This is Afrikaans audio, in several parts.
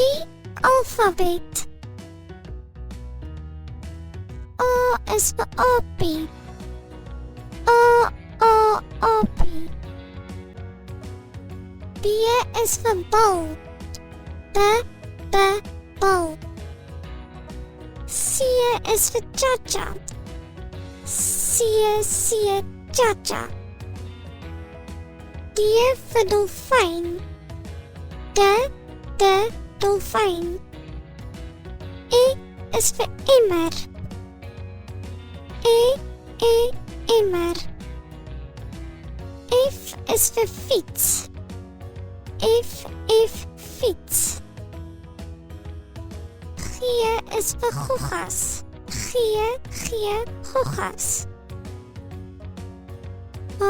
Die alfabet. A is vir apie. Apie. B is vir bal. Bal. C is vir cha-cha. C, cha-cha. D vir dolfyn. D, dolfyn. E is vir emmer. Emmer. F is vir fiets. F, fiets. G is vir goggas. G, goggas. H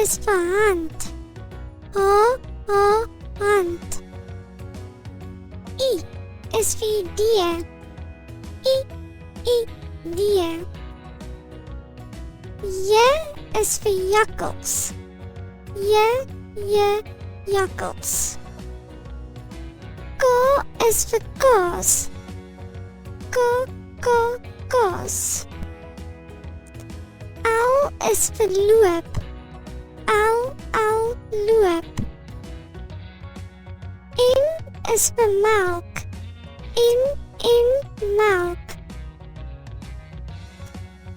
is vir hand. H, hand. I is vir idee. Idee. J is vir jakkals. J, jakkals. K is vir kaas. Kaas. L is vir loop. L, loop. N is vir melk. N, melk.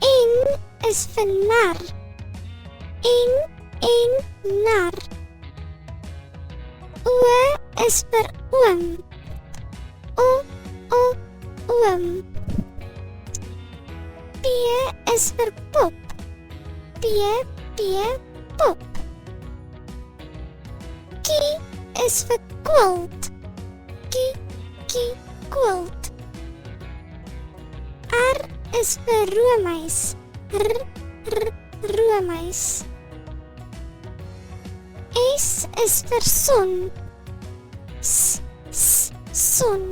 N is vir nar. N, nar. O is vir oom. Oom. P is vir pop. P, pop. Q is vir quilt. Quilt. R is vir roomys. Roomys. S is vir son. Son.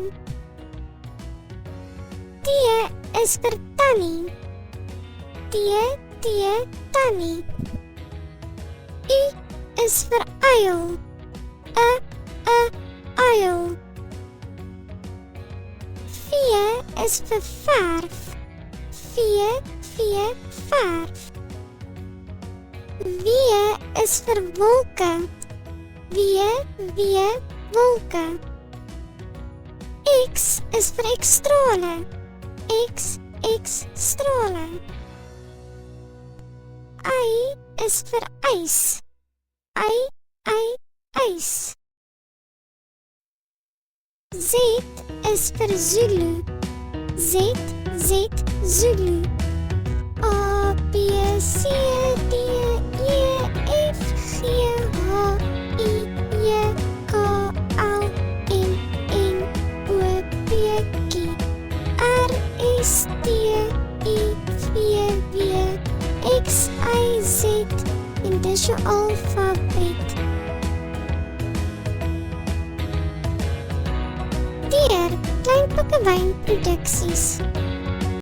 T is vir tannie. T, tannie. U is vir uil. Uil. V is vir verf. V, verf. W is vir wolke. W, wolke. X is vir ekstrale. X, strale. Y is vir ys. Ys. Z is vir Zulu. Z, Zulu. A, B, C, D, E, F, G, H, I, J, K, L, M, O, P, Q, R, S, T, U, V, W, X, Y, Z en dis jou alfabet. Deur Klein Boekewyn Produksies.